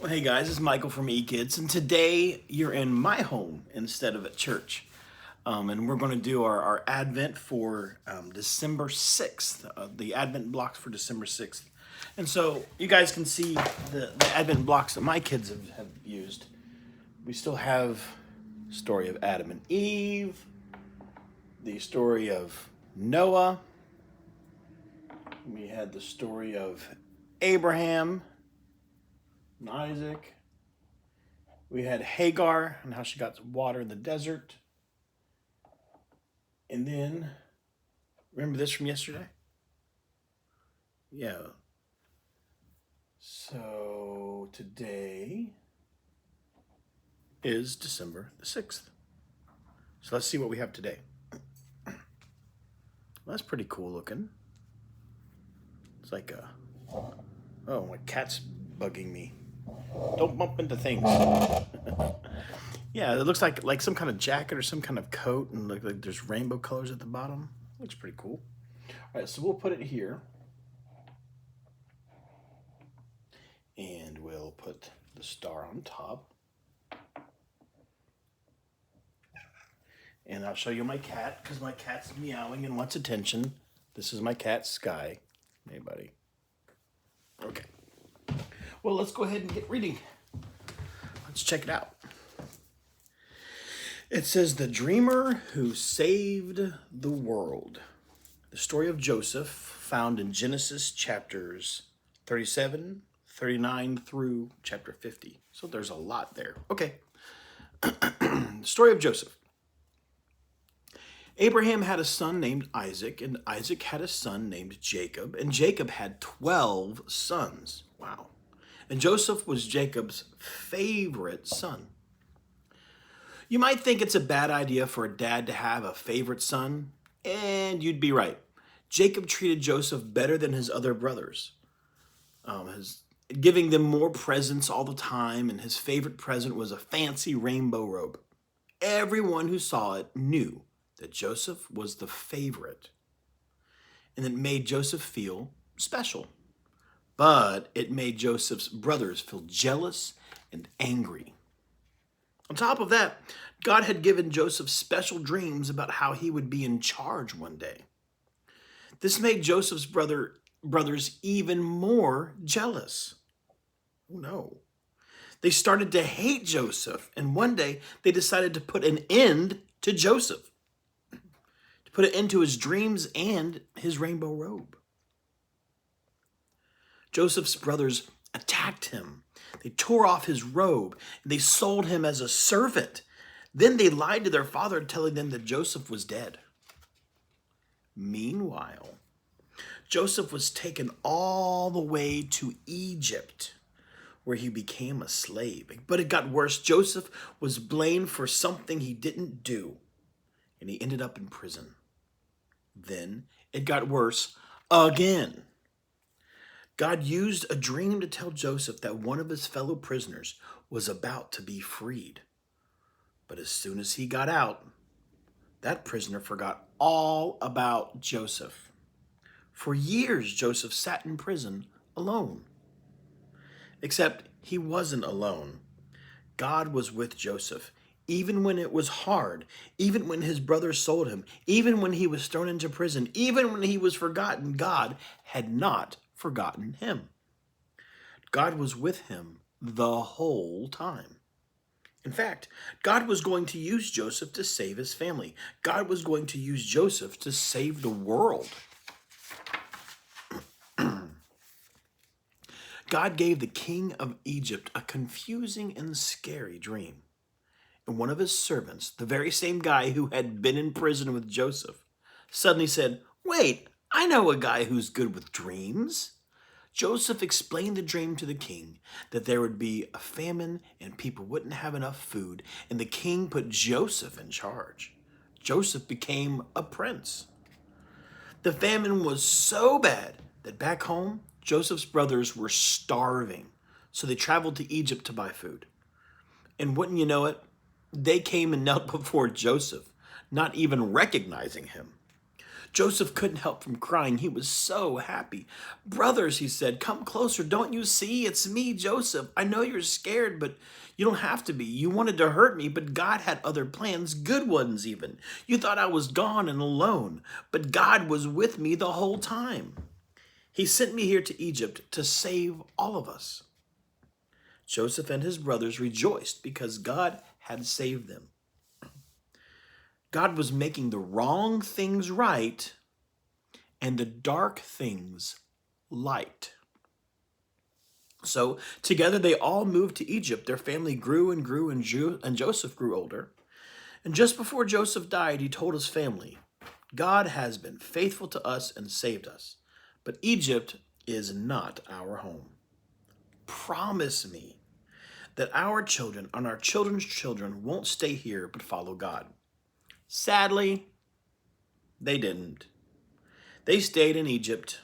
Well, hey guys, it's Michael from eKids, and today you're in my home instead of at church. And we're going to do our Advent for December 6th, the Advent blocks for December 6th. And so you guys can see the Advent blocks that my kids have used. We still have the story of Adam and Eve, the story of Noah, we had the story of Abraham and Isaac. We had Hagar and how she got water in the desert. And then, remember this from yesterday? Yeah. So today is December the 6th. So let's see what we have today. Well, that's pretty cool looking. It's like oh, my cat's bugging me. Don't bump into things. Yeah, it looks like some kind of jacket or some kind of coat, and look like there's rainbow colors at the bottom. Looks pretty cool. All right, so we'll put it here, and we'll put the star on top. And I'll show you my cat, because my cat's meowing and wants attention. This is my cat, Sky. Hey, buddy. Okay. Well, let's go ahead and get reading. Let's check it out. It says, The Dreamer Who Saved the World. The story of Joseph, found in Genesis chapters 37, 39 through chapter 50. So there's a lot there. Okay. The story of Joseph. Abraham had a son named Isaac, and Isaac had a son named Jacob, and Jacob had 12 sons. Wow. And Joseph was Jacob's favorite son. You might think it's a bad idea for a dad to have a favorite son, and you'd be right. Jacob treated Joseph better than his other brothers, giving them more presents all the time, and his favorite present was a fancy rainbow robe. Everyone who saw it knew that Joseph was the favorite, and it made Joseph feel special. But it made Joseph's brothers feel jealous and angry. On top of that, God had given Joseph special dreams about how he would be in charge one day. This made Joseph's brothers even more jealous. Oh no. They started to hate Joseph, and one day they decided to put an end to Joseph, to put an end to his dreams and his rainbow robe. Joseph's brothers attacked him. They tore off his robe, and they sold him as a servant. Then they lied to their father, telling them that Joseph was dead. Meanwhile, Joseph was taken all the way to Egypt, where he became a slave. But it got worse. Joseph was blamed for something he didn't do, and he ended up in prison. Then it got worse again. God used a dream to tell Joseph that one of his fellow prisoners was about to be freed. But as soon as he got out, that prisoner forgot all about Joseph. For years, Joseph sat in prison alone. Except he wasn't alone. God was with Joseph, even when it was hard, even when his brothers sold him, even when he was thrown into prison, even when he was forgotten. God had not forgotten him. God was with him the whole time. In fact, God was going to use Joseph to save his family. God was going to use Joseph to save the world. God gave the king of Egypt a confusing and scary dream. And one of his servants, the very same guy who had been in prison with Joseph, suddenly said, "Wait, I know a guy who's good with dreams." Joseph explained the dream to the king, that there would be a famine and people wouldn't have enough food, and the king put Joseph in charge. Joseph became a prince. The famine was so bad that back home, Joseph's brothers were starving, so they traveled to Egypt to buy food. And wouldn't you know it, they came and knelt before Joseph, not even recognizing him. Joseph couldn't help from crying. He was so happy. Brothers, he said, come closer. Don't you see? It's me, Joseph. I know you're scared, but you don't have to be. You wanted to hurt me, but God had other plans, good ones even. You thought I was gone and alone, but God was with me the whole time. He sent me here to Egypt to save all of us. Joseph and his brothers rejoiced because God had saved them. God was making the wrong things right and the dark things light. So together they all moved to Egypt. Their family grew and grew, and Joseph grew older. And just before Joseph died, he told his family, God has been faithful to us and saved us, but Egypt is not our home. Promise me that our children and our children's children won't stay here but follow God. Sadly, they didn't. They stayed in Egypt,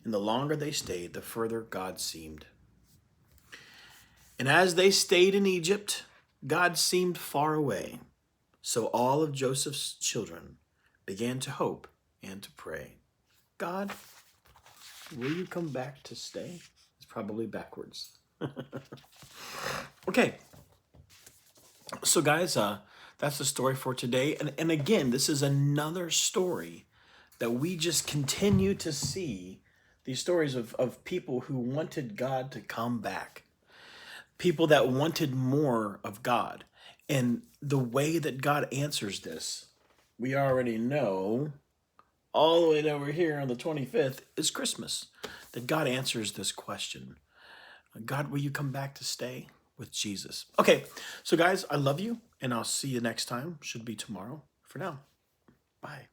and the longer they stayed, the further God seemed. And as they stayed in Egypt, God seemed far away. So all of Joseph's children began to hope and to pray. God, will you come back to stay? It's probably backwards. Okay. So guys, that's the story for today. And again, this is another story that we just continue to see, these stories of people who wanted God to come back. People that wanted more of God. And the way that God answers this, we already know, all the way over here on the 25th is Christmas, that God answers this question. God, will you come back to stay with Jesus? Okay, so guys, I love you, and I'll see you next time. Should be tomorrow. For now, bye.